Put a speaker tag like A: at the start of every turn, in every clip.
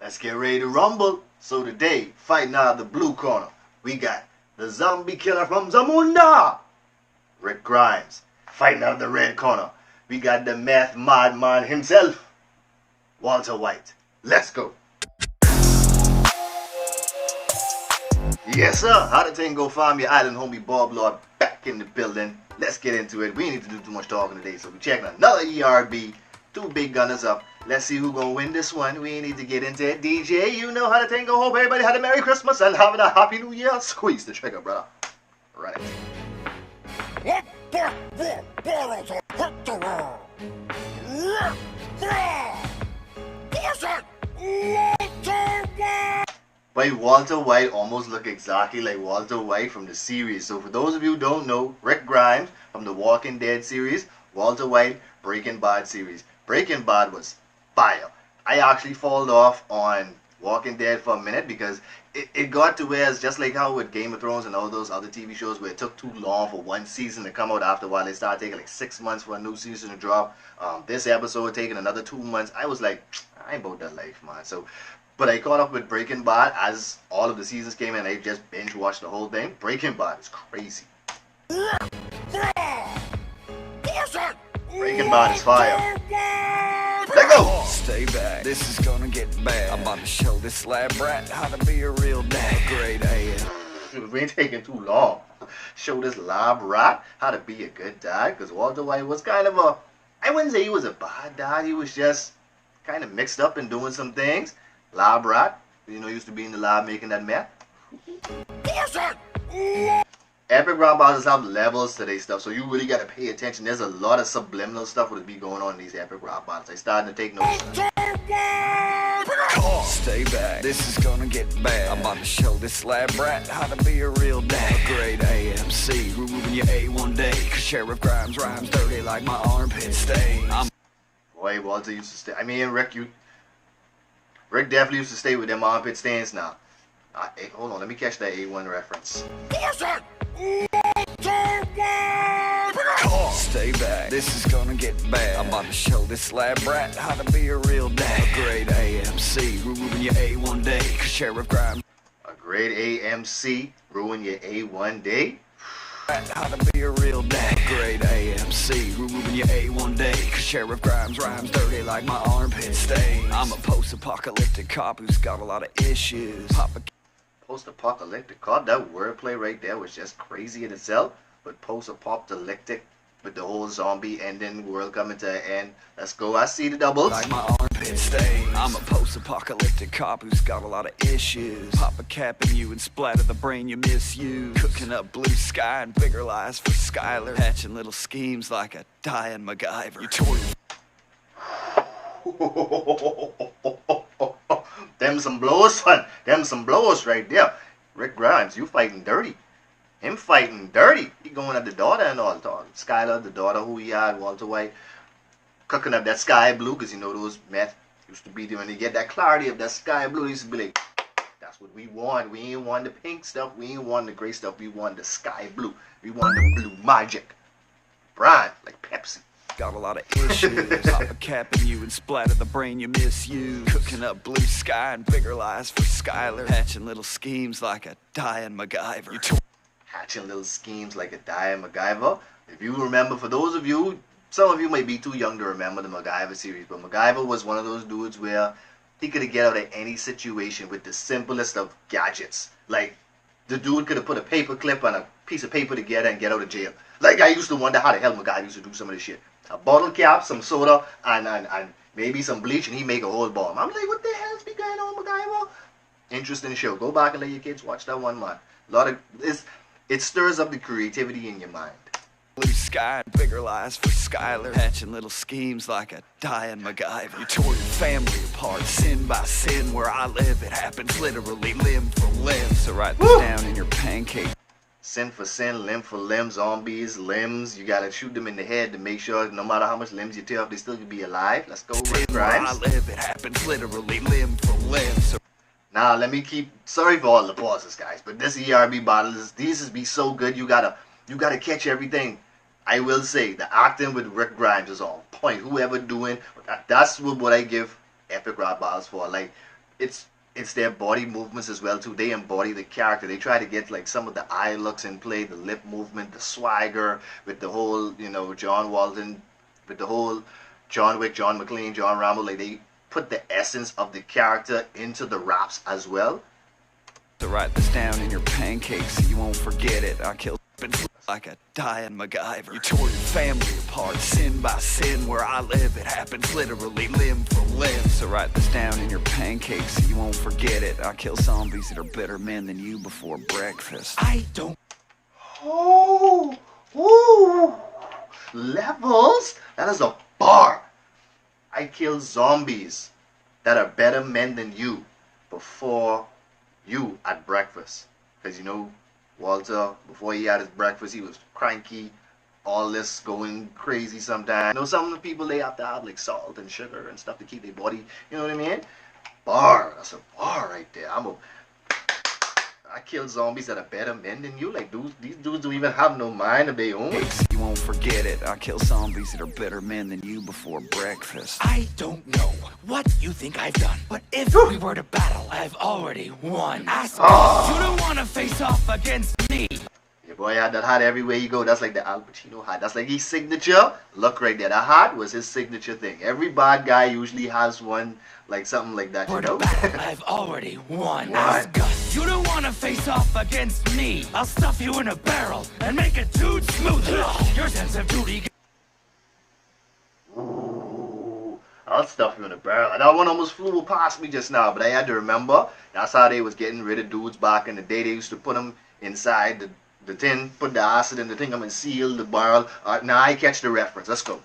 A: Let's get ready to rumble. So today, fighting out of the blue corner, we got the zombie killer from Zamunda, Rick Grimes. Fighting out of the red corner, we got the meth madman himself, Walter White. Let's go. Yes, sir. How the thing go? Find your island homie Bob Lord back in the building. Let's get into it. We ain't need to do too much talking today, so we checking another ERB. Two big gunners up. Let's see who gonna win this one. We ain't need to get into it. DJ, you know how the thing go. Hope everybody had a Merry Christmas and having a Happy New Year. Squeeze the trigger, brother. Right. But Walter White almost look exactly like Walter White from the series. So for those of you who don't know, Rick Grimes from the Walking Dead series, Walter White, Breaking Bad series. Breaking Bad was fire. I actually falled off on Walking Dead for a minute because it got to where it's just like how with Game of Thrones and all those other TV shows where it took too long for one season to come out. After a while, they started taking like 6 months for a new season to drop. This episode taking another 2 months. I was like, I ain't about that life, man. So, but I caught up with Breaking Bad as all of the seasons came in. I just binge watched the whole thing. Breaking Bad is crazy. Breaking Bad is fire. Leggo!
B: Stay back, this is gonna get bad. I'm about to show this lab rat how to be a real dad. Grade A.
A: We ain't taking too long. Show this lab rat how to be a good dad. Because Walter White was kind of a, I wouldn't say he was a bad dad. He was just kind of mixed up and doing some things. Lab rat, you know, used to be in the lab making that meth. Epic rap battles have levels to their stuff, so you really got to pay attention. There's a lot of subliminal stuff that be going on in these epic rap battles. I started to take notes.
B: Stay back, this is gonna get bad. I'm about to show this lab rat how to be a real dad. Grade AMC, ruling your A one day. Cause Sheriff Grimes rhymes dirty like my armpit stain.
A: Boy, Walter used to stay. I mean, Rick definitely used to stay with them armpit stains now. Hey, hold on, let me catch that A1 reference.
B: Stay back, this is gonna get bad. I'm about to show this lab rat how to be a real dad. Grade AMC, ruling your A1 day. Cause Sheriff Grimes.
A: A grade AMC ruin your A1 day?
B: How to be a real dad. Grade AMC, ruling your A1 day. Cause Sheriff Grimes rhymes dirty like my armpit stain. I'm a post-apocalyptic cop who's got a lot of issues.
A: Post-apocalyptic cop? That wordplay right there was just crazy in itself. But post-apocalyptic, with the whole zombie ending, world coming to an end. Let's go, I see the doubles.
B: Like my armpit stain. I'm a post-apocalyptic cop who's got a lot of issues. Pop a cap in you and splatter the brain you misuse. Cooking up blue sky and bigger lies for Skylar. Hatching little schemes like a dying MacGyver. You tore
A: Them some blowers, son. Them some blowers right there. Rick Grimes, you fighting dirty. Him fighting dirty. He going at the daughter and all. Skylar, the daughter who he had, Walter White, cooking up that sky blue, because you know those meth used to be there when they get that clarity of that sky blue. They used to be like, that's what we want. We ain't want the pink stuff. We ain't want the gray stuff. We want the sky blue. We want the blue magic. Brian, like Pepsi.
B: Got a lot of issues. Pop a cap in you and splatter the brain you misuse. Cooking up blue sky and bigger lies for Skylar. Hatching little schemes like a dying MacGyver.
A: Hatching little schemes like a dying MacGyver. If you remember, for those of you, some of you might be too young to remember the MacGyver series, but MacGyver was one of those dudes where he could get out of any situation with the simplest of gadgets. Like, the dude could have put a paper clip on a piece of paper together and get out of jail. Like, I used to wonder how the hell MacGyver used to do some of this shit. A bottle cap, some soda, and maybe some bleach, and he make a whole bomb. I'm like, what the hell's be going on, MacGyver? Interesting show. Go back and let your kids watch that one, man. A lot of it stirs up the creativity in your mind.
B: Blue sky and bigger lies for Skylar. Hatching little schemes like a dying MacGyver. You tore your family apart, sin by sin. Where I live, it happens literally limb for limb. So write this down in your pancake.
A: Sin for sin, limb for limb, zombies, limbs. You gotta shoot them in the head to make sure no matter how much limbs you tear off, they still can be alive. Let's go, Rick Grimes.
B: Where I live, it happens literally limb for limb. So
A: now let me keep. Sorry for all the pauses, guys, but this ERB battle these be so good. You gotta catch everything. I will say the acting with Rick Grimes is on point. Whoever doing that's what I give epic rap battles for. Like it's their body movements as well too. They embody the character. They try to get like some of the eye looks in play, the lip movement, the swagger with the whole, John Walton, with the whole John Wick, John McClane, John Rambo. Like they put the essence of the character into the raps as well.
B: To write this down in your pancakes so you won't forget it. I killed like a dying MacGyver. You tore your family apart, sin by sin. Where I live, it happens literally limb for limb. So write this down in your pancakes so you won't forget it. I kill zombies that are better men than you before breakfast. I don't.
A: Oh, ooh, levels. That is a bar. I kill zombies that are better men than you before you at breakfast. Because Walter, before he had his breakfast, he was cranky, all this going crazy sometimes. Some of the people, they have to have like salt and sugar and stuff to keep their body, you know what I mean? Bar, that's a bar right there. I kill zombies that are better men than you. Like, these dudes don't even have no mind of their own.
B: You won't forget it. I kill zombies that are better men than you before breakfast. I don't know what you think I've done, but if we were to battle, I've already won. Ask me, you don't want to face off against me.
A: Your boy had that hat everywhere you go. That's like the Al Pacino hat. That's like his signature. Look right there. That hat was his signature thing. Every bad guy usually has one, like something like that,
B: Battle, I've already won. Ask us. You don't want to face off against me. I'll stuff you in a barrel and make it too smooth. Your sense of duty.
A: Ooh, I'll stuff you in a barrel. And that one almost flew past me just now, but I had to remember that's how they was getting rid of dudes back in the day. They used to put them inside the tin, put the acid in the thing, and seal the barrel. Now I catch the reference. Let's go.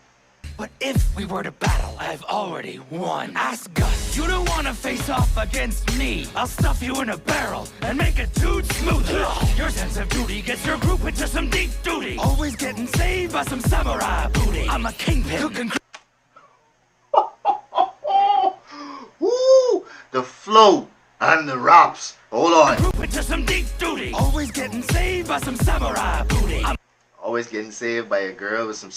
B: But if we were to battle, I've already won. Ask us. You don't want to face off against me. I'll stuff you in a barrel and make it too smooth. Your sense of duty gets your group into some deep duty. Always getting saved by some samurai booty. I'm a kingpin. Cooking.
A: Woo! The flow and the raps. Hold on.
B: Group into some deep duty. Always getting saved by some samurai booty.
A: Always getting saved by a girl with some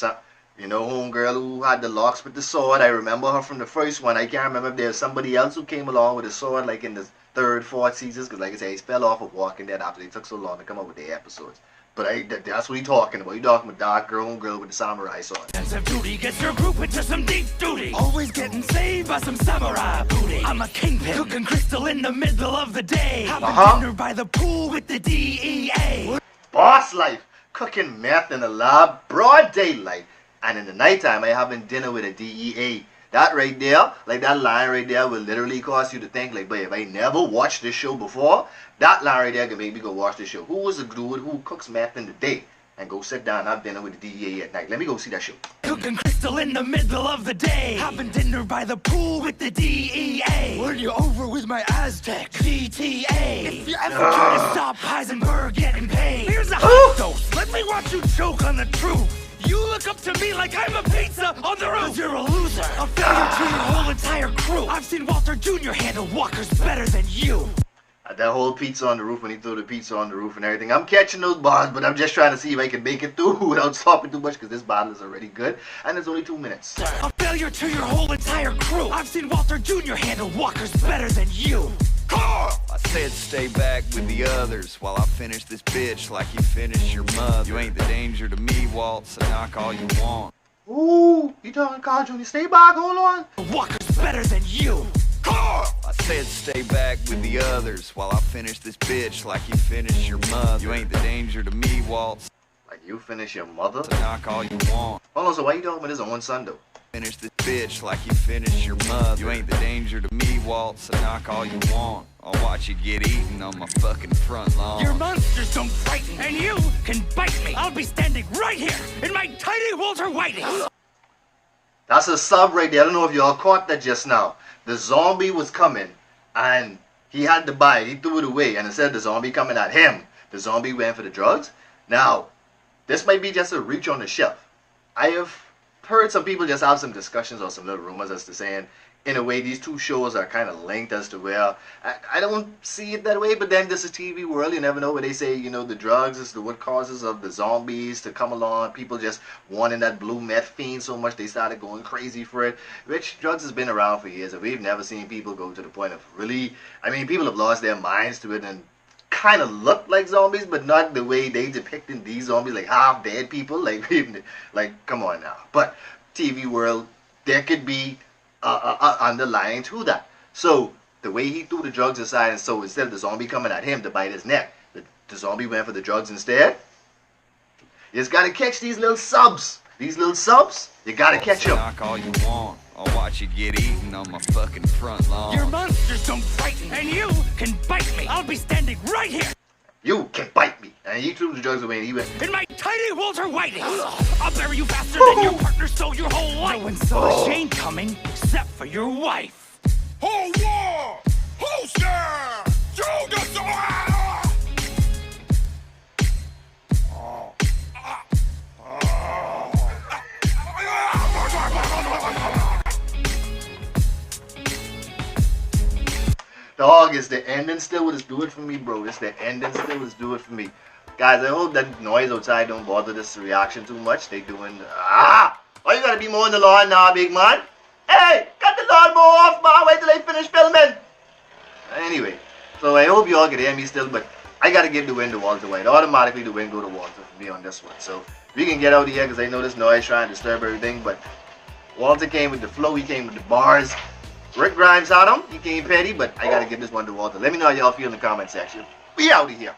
A: homegirl who had the locks with the sword. I remember her from the first one. I can't remember if there's somebody else who came along with a sword like in the third, fourth seasons. Because like I said, he fell off of Walking Dead after they took so long to come up with their episodes. But that's what he's talking about. He's talking about dark girl with the samurai sword.
B: Sense of duty gets your group into some deep duty. Always getting saved by some samurai booty. I'm a kingpin. Cooking crystal in the middle of the day. Having dinner by the pool with the DEA.
A: Boss life. Cooking meth in the lab. Broad daylight. And in the nighttime, I having dinner with a DEA. That right there, like that line right there will literally cause you to think like, but if I never watched this show before, that line right there can make me go watch this show. Who was the dude who cooks meth in the day and go sit down and have dinner with the DEA at night? Let me go see that show.
B: Cooking crystal in the middle of the day. Having dinner by the pool with the DEA. When you're over with my Aztec GTA. If you ever try to stop Heisenberg getting paid, here's a hot dose. Let me watch you choke on the truth. You look up to me like I'm a pizza on the roof. You're a loser, a failure to your whole entire crew. I've seen Walter Jr. handle walkers better than you.
A: That whole pizza on the roof, when he threw the pizza on the roof and everything. I'm catching those bars, but I'm just trying to see if I can make it through without stopping too much, because this battle is already good, and it's only 2 minutes.
B: A failure to your whole entire crew. I've seen Walter Jr. handle walkers better than you. I said stay back with the others while I finish this bitch like you finished your mother. You ain't the danger to me, Walt, so knock all you want.
A: Ooh, you talking Carl Jr. Stay back, hold on.
B: Walker's better than you. I said stay back with the others while I finish this bitch like you finished your mother. You ain't the danger to me, Walt.
A: Like you finish your mother?
B: So knock all you want.
A: Hold on, so why you talking about this on one son though?
B: Finish this bitch like you finished your mother. You ain't the danger to me, Walt, so knock all you want. I'll watch you get eaten on my fucking front lawn. Your monsters don't frighten, and you can bite me. I'll be standing right here in my tiny Walter Whiting.
A: That's a sub right there. I don't know if y'all caught that just now. The zombie was coming, and he had to buy it. He threw it away, and instead of the zombie coming at him, the zombie went for the drugs. Now, this might be just a reach on the shelf. I have heard some people just have some discussions or some little rumors as to saying in a way, these two shows are kind of linked as to where I don't see it that way. But then this is TV world. You never know. Where they say, you know, the drugs is the what causes of the zombies to come along. People just wanting that blue meth fiend so much they started going crazy for it. Which drugs has been around for years, and we've never seen people go to the point of really. I mean, people have lost their minds to it and kind of look like zombies, but not the way they depicting these zombies, like half dead people. Like, like come on now. But TV world, there could be underlying to that. So the way he threw the drugs aside, and so instead of the zombie coming at him to bite his neck, the zombie went for the drugs instead. You just gotta catch these little subs. These little subs, you gotta catch them.
B: Knock all you want. I'll watch you get eaten on my fucking front lawn.
C: Your monsters don't frighten, and you can bite me. I'll be standing right here.
A: You can bite me. And he threw the drugs away and he went,
C: In my tiny Walter Whiting. I'll bury you faster than your partner stole your whole life. No one saw Shane coming except for your wife.
D: Whole war! Who's there? You got the
A: dog, it's the ending still what is do it for me, bro. It's the ending still what is do it for me. Guys, I hope that noise outside don't bother this reaction too much. They doing, oh, you gotta be mowing the lawn now, big man. Hey, cut the lawnmower off, man. Wait till they finish filming. Anyway, so I hope you all can hear me still, but I gotta give the win to Walter White. Automatically the win go to Walter for me on this one. So we can get out of here because I know this noise trying to disturb everything, but Walter came with the flow, he came with the bars. Rick Grimes had him, he came petty, but I gotta give this one to Walter. Let me know how y'all feel in the comment section. We out of here.